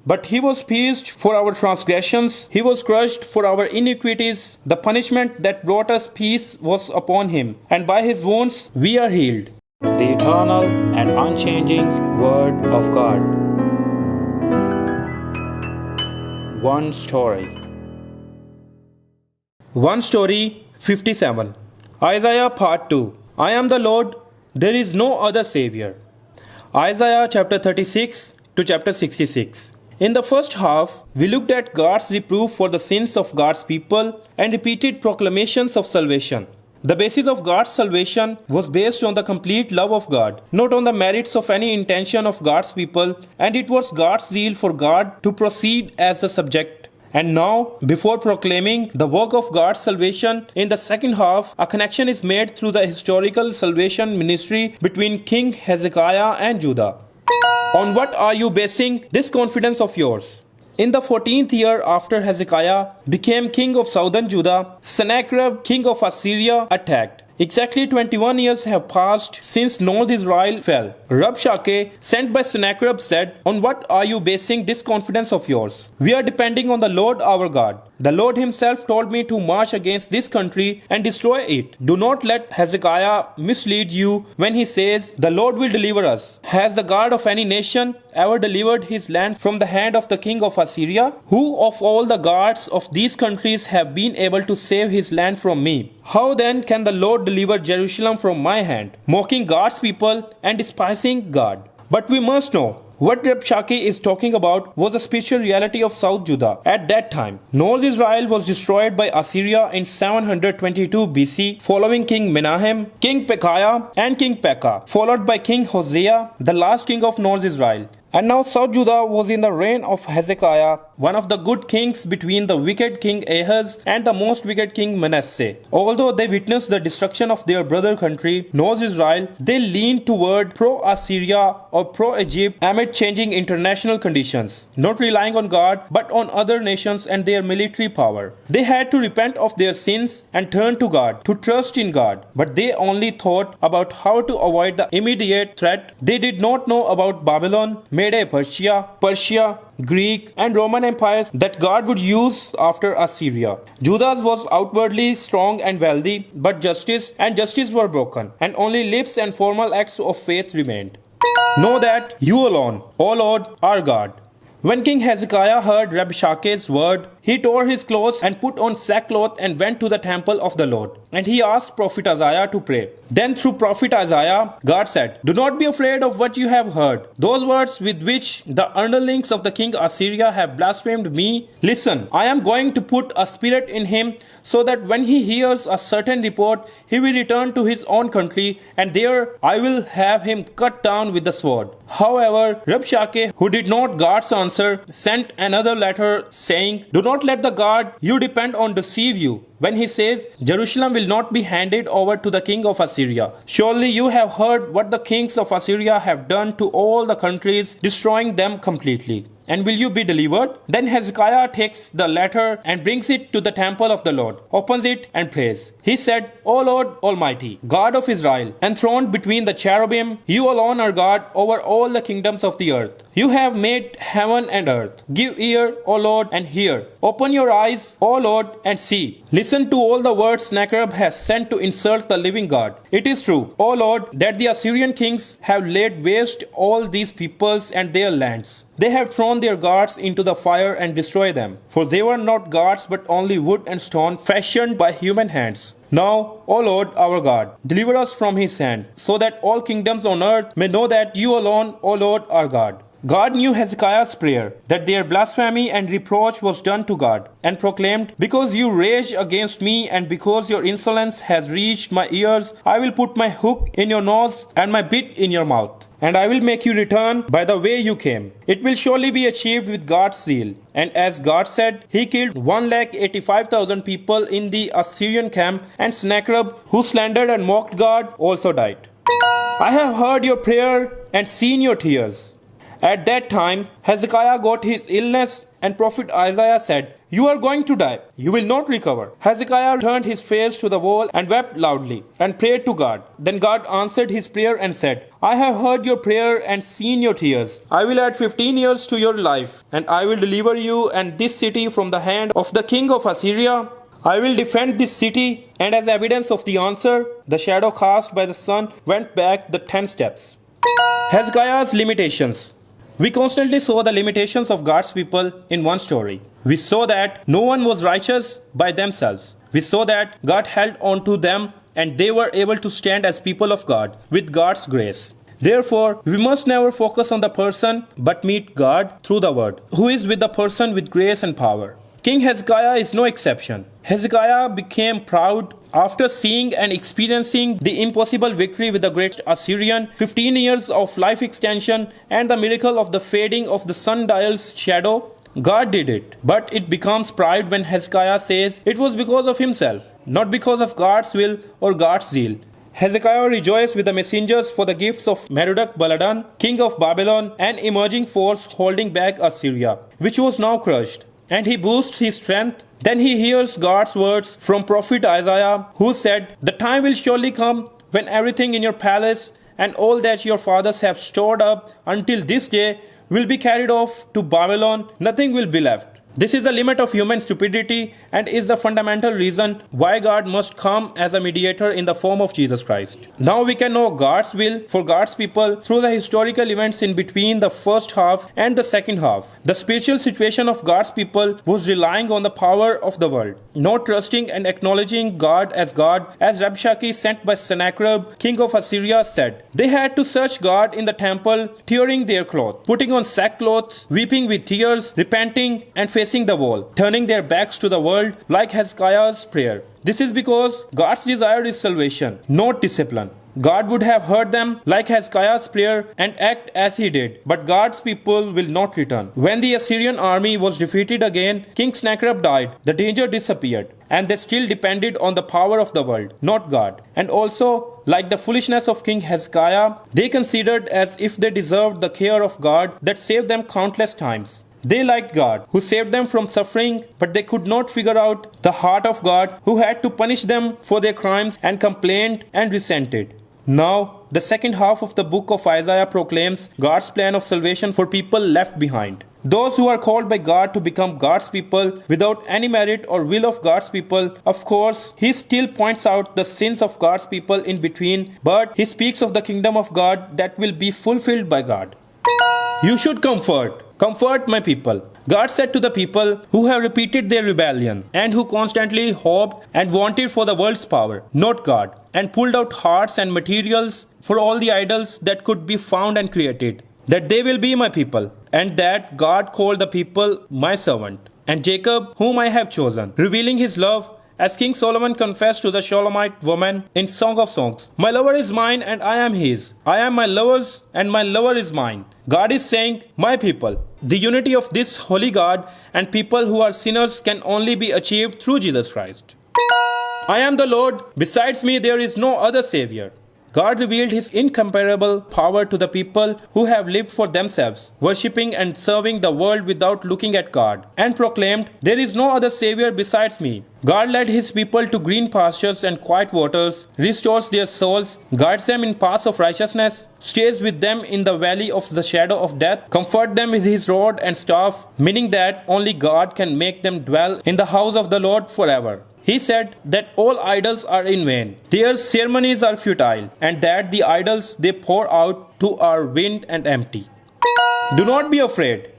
But he was pierced for our transgressions, he was crushed for our iniquities. The punishment that brought us peace was upon him, and by his wounds we are healed. The eternal and unchanging Word of God. One story. 57. Isaiah Part 2. I am the Lord, there is no other Savior. Isaiah chapter 36 to chapter 66. In the first half, we looked at God's reproof for the sins of God's people and repeated proclamations of salvation. The basis of God's salvation was based on the complete love of God, not on the merits of any intention of God's people, and it was God's zeal for God to proceed as the subject. And now, before proclaiming the work of God's salvation, in the second half, a connection is made through the historical salvation ministry between King Hezekiah and Judah. On what are you basing this confidence of yours? In the 14th year after Hezekiah became king of southern Judah, Sennacherib, king of Assyria, attacked. Exactly 21 years have passed since North Israel fell. Rabshakeh, sent by Sennacherib, said, "On what are you basing this confidence of yours? We are depending on the Lord our God. The Lord himself told me to march against this country and destroy it. Do not let Hezekiah mislead you when he says, 'The Lord will deliver us.' Has the God of any nation ever delivered his land from the hand of the king of Assyria? Who of all the gods of these countries have been able to save his land from me? How then can the Lord deliver Jerusalem from my hand?" Mocking God's people and despising God. But we must know, what Rabshakeh is talking about was the spiritual reality of South Judah at that time. North Israel was destroyed by Assyria in 722 BC following King Menahem, King Pekahiah and King Pekah, followed by King Hosea, the last king of North Israel. And now South Judah was in the reign of Hezekiah, one of the good kings between the wicked king Ahaz and the most wicked king Manasseh. Although they witnessed the destruction of their brother country, North Israel, they leaned toward pro-Assyria or pro-Egypt amid changing international conditions, not relying on God but on other nations and their military power. They had to repent of their sins and turn to God, to trust in God. But they only thought about how to avoid the immediate threat. They did not know about Babylon, Persia, Greek, and Roman empires that God would use after Assyria. Judah was outwardly strong and wealthy, but justice were broken, and only lips and formal acts of faith remained. Know that you alone, O Lord, are God. When King Hezekiah heard Rabshakeh's word, he tore his clothes and put on sackcloth and went to the temple of the Lord. And he asked Prophet Isaiah to pray. Then through Prophet Isaiah, God said, "Do not be afraid of what you have heard. Those words with which the underlings of the king Assyria have blasphemed me. Listen, I am going to put a spirit in him so that when he hears a certain report, he will return to his own country, and there I will have him cut down with the sword." However, Rabshakeh, who did not God's answer, sent another letter saying, "Do not let the God you depend on deceive you when he says, 'Jerusalem will not be handed over to the king of Assyria.' Surely you have heard what the kings of Assyria have done to all the countries, destroying them completely. And will you be delivered?" Then Hezekiah takes the letter and brings it to the temple of the Lord, opens it and prays. He said, "O Lord Almighty, God of Israel, enthroned between the cherubim, you alone are God over all the kingdoms of the earth. You have made heaven and earth. Give ear, O Lord, and hear. Open your eyes, O Lord, and see. Listen to all the words Sennacherib has sent to insult the living God. It is true, O Lord, that the Assyrian kings have laid waste all these peoples and their lands. They have thrown their gods into the fire and destroyed them. For they were not gods but only wood and stone fashioned by human hands. Now, O Lord our God, deliver us from his hand, so that all kingdoms on earth may know that you alone, O Lord, are God." God knew Hezekiah's prayer, that their blasphemy and reproach was done to God, and proclaimed, "Because you rage against me and because your insolence has reached my ears, I will put my hook in your nose and my bit in your mouth, and I will make you return by the way you came. It will surely be achieved with God's zeal." And as God said, he killed 185,000 people in the Assyrian camp, and Sennacherib, who slandered and mocked God, also died. "I have heard your prayer and seen your tears. At that time, Hezekiah got his illness, and prophet Isaiah said, "You are going to die. You will not recover." Hezekiah turned his face to the wall and wept loudly and prayed to God. Then God answered his prayer and said, "I have heard your prayer and seen your tears. I will add 15 years to your life, and I will deliver you and this city from the hand of the king of Assyria. I will defend this city." And as evidence of the answer, the shadow cast by the sun went back the 10 steps. Hezekiah's limitations. We constantly saw the limitations of God's people in one story. We saw that no one was righteous by themselves. We saw that God held on to them and they were able to stand as people of God with God's grace. Therefore, we must never focus on the person but meet God through the word, who is with the person with grace and power. King Hezekiah is no exception. Hezekiah became proud after seeing and experiencing the impossible victory with the great Assyrian, 15 years of life extension, and the miracle of the fading of the sundial's shadow. God did it. But it becomes pride when Hezekiah says it was because of himself, not because of God's will or God's zeal. Hezekiah rejoiced with the messengers for the gifts of Merodach-Baladan, king of Babylon, an emerging force holding back Assyria, which was now crushed. And he boosts his strength. Then he hears God's words from prophet Isaiah, who said, "The time will surely come when everything in your palace and all that your fathers have stored up until this day will be carried off to Babylon. Nothing will be left." This is the limit of human stupidity and is the fundamental reason why God must come as a mediator in the form of Jesus Christ. Now we can know God's will for God's people through the historical events in between the first half and the second half. The spiritual situation of God's people was relying on the power of the world, not trusting and acknowledging God, as Rabshakeh sent by Sennacherib, king of Assyria, said. They had to search God in the temple, tearing their cloth, putting on sackcloth, weeping with tears, repenting and facing the wall, turning their backs to the world like Hezekiah's prayer. This is because God's desire is salvation, not discipline. God would have heard them like Hezekiah's prayer and act as he did, but God's people will not return. When the Assyrian army was defeated again, King Sennacherib died, the danger disappeared, and they still depended on the power of the world, not God. And also, like the foolishness of King Hezekiah, they considered as if they deserved the care of God that saved them countless times. They liked God, who saved them from suffering, but they could not figure out the heart of God, who had to punish them for their crimes, and complained and resented. Now, the second half of the book of Isaiah proclaims God's plan of salvation for people left behind. Those who are called by God to become God's people without any merit or will of God's people. Of course, he still points out the sins of God's people in between, but he speaks of the kingdom of God that will be fulfilled by God. You should comfort my people. God said to the people who have repeated their rebellion and who constantly hoped and wanted for the world's power, not God, and pulled out hearts and materials for all the idols that could be found and created, that they will be my people, and that God called the people my servant, and Jacob whom I have chosen, revealing his love, as King Solomon confessed to the Shulamite woman in Song of Songs. My lover is mine and I am his. I am my lover's and my lover is mine. God is saying, my people. The unity of this holy God and people who are sinners can only be achieved through Jesus Christ. I am the Lord. Besides me there is no other Savior. God revealed his incomparable power to the people who have lived for themselves, worshipping and serving the world without looking at God, and proclaimed, there is no other Savior besides me. God led his people to green pastures and quiet waters, restores their souls, guides them in paths of righteousness, stays with them in the valley of the shadow of death, comforts them with his rod and staff, meaning that only God can make them dwell in the house of the Lord forever. He said that all idols are in vain, their ceremonies are futile, and that the idols they pour out to are wind and empty. Do not be afraid.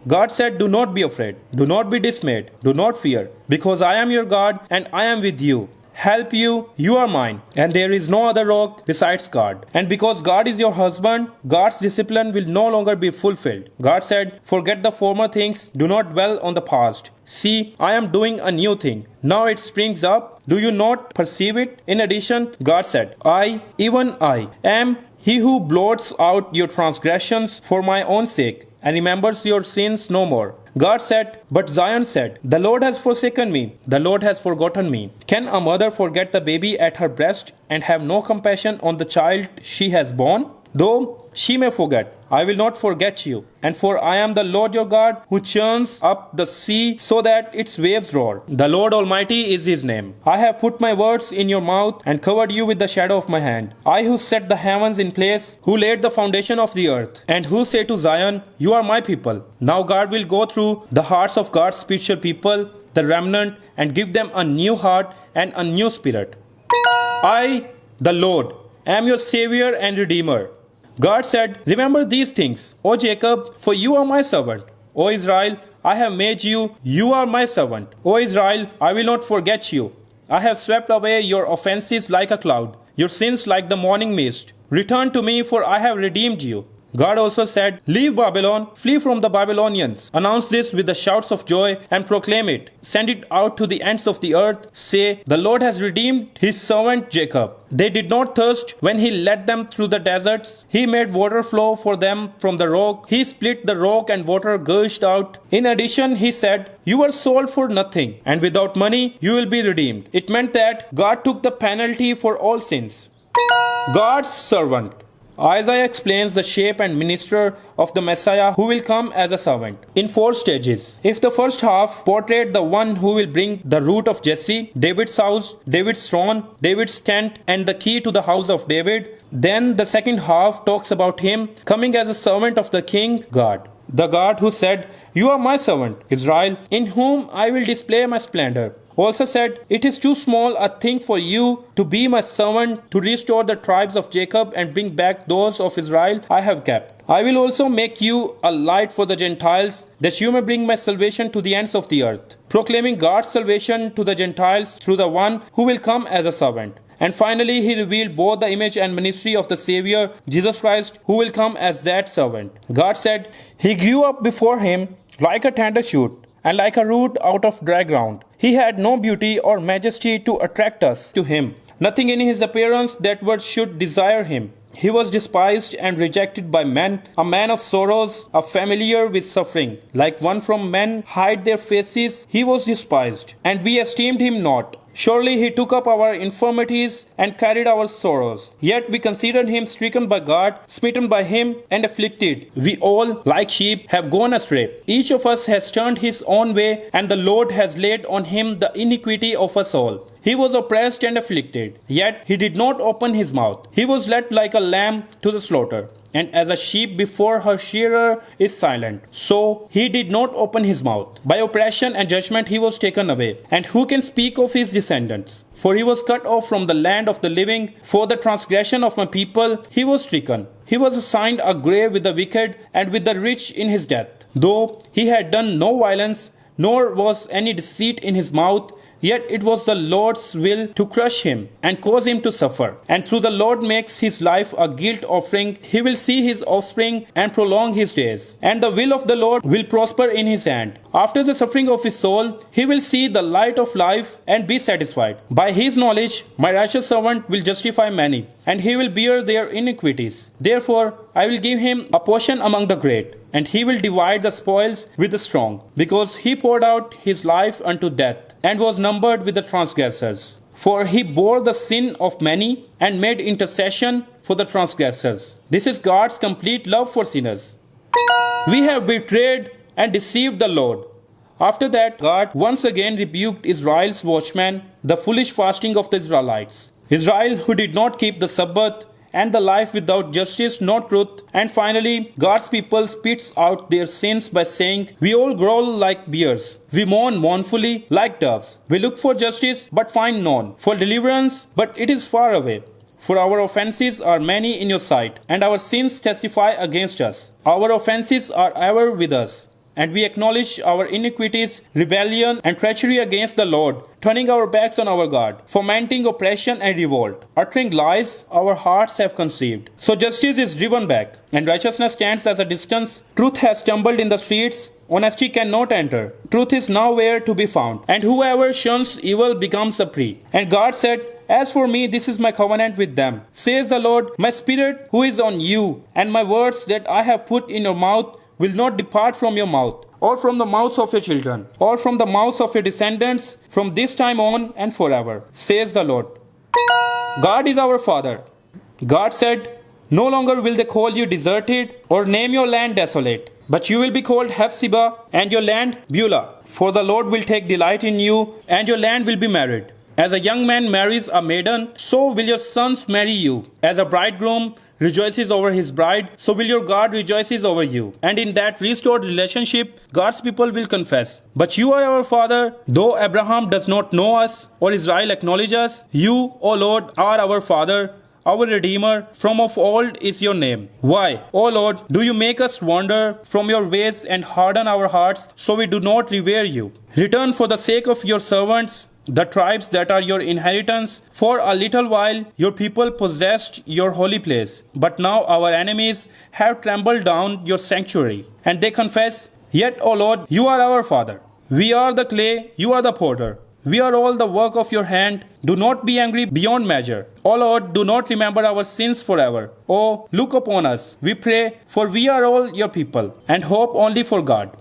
God said, do not be afraid. Do not be dismayed. Do not fear, because I am your God and I am with you. Help you, you are mine, and there is no other rock besides God. And because God is your husband, God's discipline will no longer be fulfilled. God said, forget the former things, do not dwell on the past. See, I am doing a new thing. Now it springs up. Do you not perceive it? In addition, God said, I, even I, am he who blots out your transgressions for my own sake, and remembers your sins no more. God said, but Zion said, the Lord has forsaken me, the Lord has forgotten me. Can a mother forget the baby at her breast and have no compassion on the child she has born? Though she may forget, I will not forget you. And for I am the Lord your God, who churns up the sea so that its waves roar. The Lord Almighty is his name. I have put my words in your mouth and covered you with the shadow of my hand. I who set the heavens in place, who laid the foundation of the earth, and who say to Zion, you are my people. Now God will go through the hearts of God's spiritual people, the remnant, and give them a new heart and a new spirit. I, the Lord, am your Savior and Redeemer. God said, remember these things, O Jacob, for you are my servant. O Israel, I have made you, you are my servant. O Israel, I will not forget you. I have swept away your offenses like a cloud, your sins like the morning mist. Return to me, for I have redeemed you. God also said, leave Babylon, flee from the Babylonians. Announce this with the shouts of joy and proclaim it. Send it out to the ends of the earth. Say, the Lord has redeemed his servant Jacob. They did not thirst when he led them through the deserts. He made water flow for them from the rock. He split the rock and water gushed out. In addition, he said, you were sold for nothing, and without money you will be redeemed. It meant that God took the penalty for all sins. God's servant. Isaiah explains the shape and minister of the Messiah who will come as a servant in 4 stages. If the first half portrayed the one who will bring the root of Jesse, David's house, David's throne, David's tent, and the key to the house of David, then the second half talks about him coming as a servant of the King God. The God who said, you are my servant, Israel, in whom I will display my splendor. Also said, it is too small a thing for you to be my servant, to restore the tribes of Jacob and bring back those of Israel I have kept. I will also make you a light for the Gentiles, that you may bring my salvation to the ends of the earth, proclaiming God's salvation to the Gentiles through the one who will come as a servant. And finally, he revealed both the image and ministry of the Savior, Jesus Christ, who will come as that servant. God said, he grew up before him like a tender shoot, and like a root out of dry ground. He had no beauty or majesty to attract us to him, nothing in his appearance that we should desire him. He was despised and rejected by men, a man of sorrows, a familiar with suffering. Like one from men hide their faces, he was despised, and we esteemed him not. Surely he took up our infirmities and carried our sorrows. Yet we considered him stricken by God, smitten by him, and afflicted. We all, like sheep, have gone astray. Each of us has turned his own way, and the Lord has laid on him the iniquity of us all. He was oppressed and afflicted, yet he did not open his mouth. He was led like a lamb to the slaughter, and as a sheep before her shearer is silent, so he did not open his mouth. By oppression and judgment he was taken away. And who can speak of his descendants? For he was cut off from the land of the living. For the transgression of my people he was stricken. He was assigned a grave with the wicked and with the rich in his death. Though he had done no violence, nor was any deceit in his mouth, yet it was the Lord's will to crush him and cause him to suffer. And through the Lord makes his life a guilt offering, he will see his offspring and prolong his days. And the will of the Lord will prosper in his hand. After the suffering of his soul, he will see the light of life and be satisfied. By his knowledge, my righteous servant will justify many, and he will bear their iniquities. Therefore, I will give him a portion among the great, and he will divide the spoils with the strong, because he poured out his life unto death, and was numbered with the transgressors. For he bore the sin of many, and made intercession for the transgressors. This is God's complete love for sinners. We have betrayed and deceived the Lord. After that, God once again rebuked Israel's watchmen, the foolish fasting of the Israelites. Israel, who did not keep the Sabbath, and the life without justice nor truth. And finally, God's people spits out their sins by saying, we all growl like bears. We mourn mournfully like doves. We look for justice, but find none. For deliverance, but it is far away. For our offenses are many in your sight, and our sins testify against us. Our offenses are ever with us, and we acknowledge our iniquities, rebellion, and treachery against the Lord, turning our backs on our God, fomenting oppression and revolt, uttering lies our hearts have conceived. So justice is driven back, and righteousness stands as a distance. Truth has stumbled in the streets, honesty cannot enter. Truth is nowhere to be found, and whoever shuns evil becomes a prey. And God said, as for me, this is my covenant with them, says the Lord, my spirit who is on you, and my words that I have put in your mouth will not depart from your mouth, or from the mouths of your children, or from the mouths of your descendants, from this time on and forever, says the Lord. God is our Father. God said, No longer will they call you deserted or name your land desolate, but you will be called Hephzibah and your land Beulah. For the Lord will take delight in you, and your land will be married. As a young man marries a maiden, so will your sons marry you. As a bridegroom rejoices over his bride, so will your God rejoices over you. And in that restored relationship, God's people will confess, "But you are our father, though Abraham does not know us, or Israel acknowledge us. You, O Lord, are our father, our Redeemer, from of old is your name. Why, O Lord, do you make us wander from your ways and harden our hearts, so we do not revere you? Return for the sake of your servants, the tribes that are your inheritance. For a little while your people possessed your holy place, but now our enemies have trampled down your sanctuary. And they confess, Yet, O Lord, you are our Father. We are the clay, you are the potter. We are all the work of your hand. Do not be angry beyond measure. O Lord, do not remember our sins forever. Oh, look upon us, we pray, for we are all your people, and hope only for God.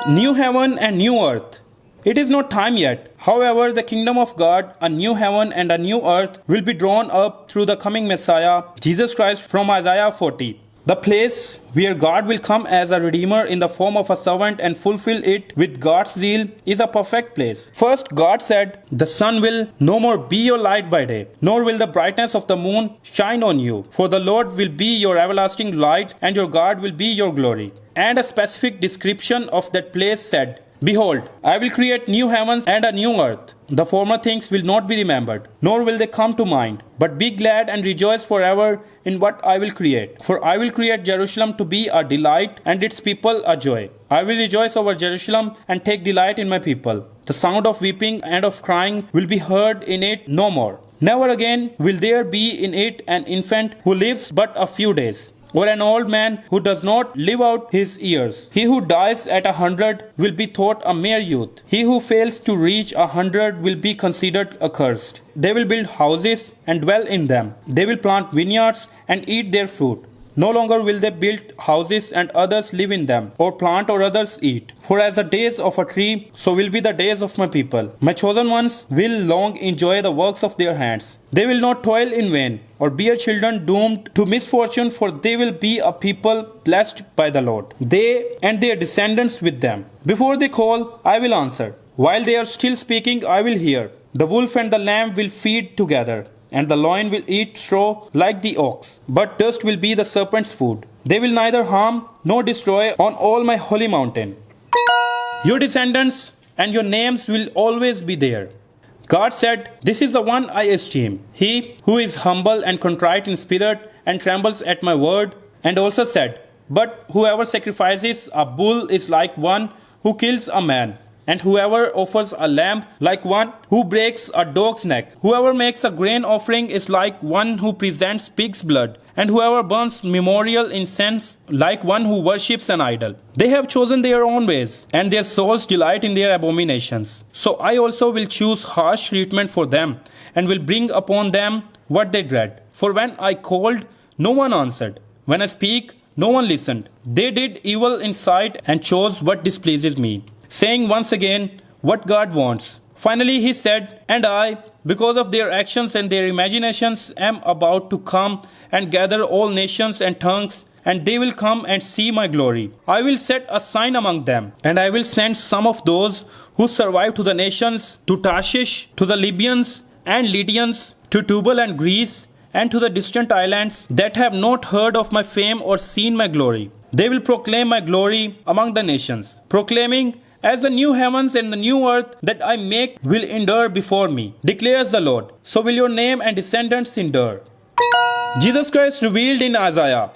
New heaven and new earth. It is not time yet. However, the kingdom of God, a new heaven and a new earth, will be drawn up through the coming Messiah, Jesus Christ, from Isaiah 40. The place where God will come as a redeemer in the form of a servant and fulfill it with God's zeal is a perfect place. First, God said, "The sun will no more be your light by day, nor will the brightness of the moon shine on you. For the Lord will be your everlasting light, and your God will be your glory." And a specific description of that place said, "Behold, I will create new heavens and a new earth. The former things will not be remembered, nor will they come to mind. But be glad and rejoice forever in what I will create. For I will create Jerusalem to be a delight, and its people a joy. I will rejoice over Jerusalem and take delight in my people. The sound of weeping and of crying will be heard in it no more. Never again will there be in it an infant who lives but a few days, or an old man who does not live out his years. He who dies at 100 will be thought a mere youth. He who fails to reach 100 will be considered accursed. They will build houses and dwell in them. They will plant vineyards and eat their fruit. No longer will they build houses and others live in them, or plant or others eat. For as the days of a tree, so will be the days of my people. My chosen ones will long enjoy the works of their hands. They will not toil in vain, or bear children doomed to misfortune, for they will be a people blessed by the Lord, they and their descendants with them. Before they call, I will answer. While they are still speaking, I will hear. The wolf and the lamb will feed together, and the lion will eat straw like the ox, but dust will be the serpent's food. They will neither harm nor destroy on all my holy mountain. Your descendants and your names will always be there. God said, "This is the one I esteem, he who is humble and contrite in spirit and trembles at my word." And also said, "But whoever sacrifices a bull is like one who kills a man, and whoever offers a lamb like one who breaks a dog's neck. Whoever makes a grain offering is like one who presents pig's blood, and whoever burns memorial incense like one who worships an idol. They have chosen their own ways, and their souls delight in their abominations. So I also will choose harsh treatment for them, and will bring upon them what they dread. For when I called, no one answered. When I speak, no one listened. They did evil in sight and chose what displeases me, saying once again what God wants. Finally he said, and I, because of their actions and their imaginations, am about to come and gather all nations and tongues, and they will come and see my glory. I will set a sign among them, and I will send some of those who survive to the nations, to Tarshish, to the Libyans and Lydians, to Tubal and Greece, and to the distant islands that have not heard of my fame or seen my glory. They will proclaim my glory among the nations, proclaiming, as the new heavens and the new earth that I make will endure before me, declares the Lord. So will your name and descendants endure. Jesus Christ revealed in Isaiah.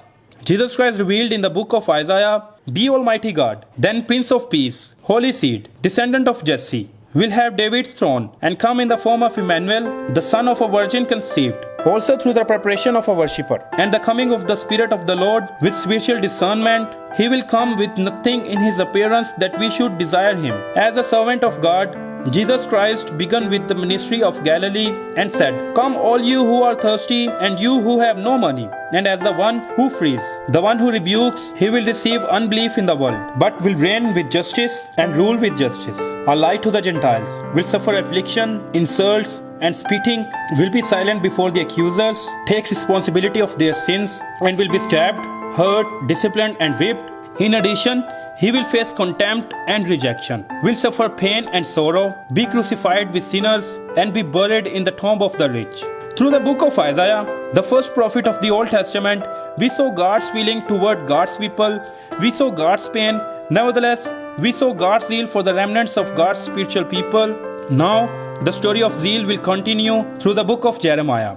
Jesus Christ revealed in the book of Isaiah, be Almighty God, then Prince of Peace, Holy Seed, descendant of Jesse, will have David's throne, and come in the form of Emmanuel, the son of a virgin conceived, also through the preparation of a worshipper, and the coming of the Spirit of the Lord with spiritual discernment. He will come with nothing in his appearance that we should desire him. As a servant of God, Jesus Christ began with the ministry of Galilee and said, Come all you who are thirsty, and you who have no money. And as the one who frees, the one who rebukes, he will receive unbelief in the world, but will reign with justice and rule with justice. A light to the Gentiles, will suffer affliction, insults, and spitting, will be silent before the accusers, take responsibility of their sins, and will be stabbed, hurt, disciplined, and whipped. In addition, he will face contempt and rejection, will suffer pain and sorrow, be crucified with sinners, and be buried in the tomb of the rich. Through the book of Isaiah, the first prophet of the Old Testament, we saw God's feeling toward God's people, we saw God's pain. Nevertheless, we saw God's zeal for the remnants of God's spiritual people. Now, the story of zeal will continue through the book of Jeremiah.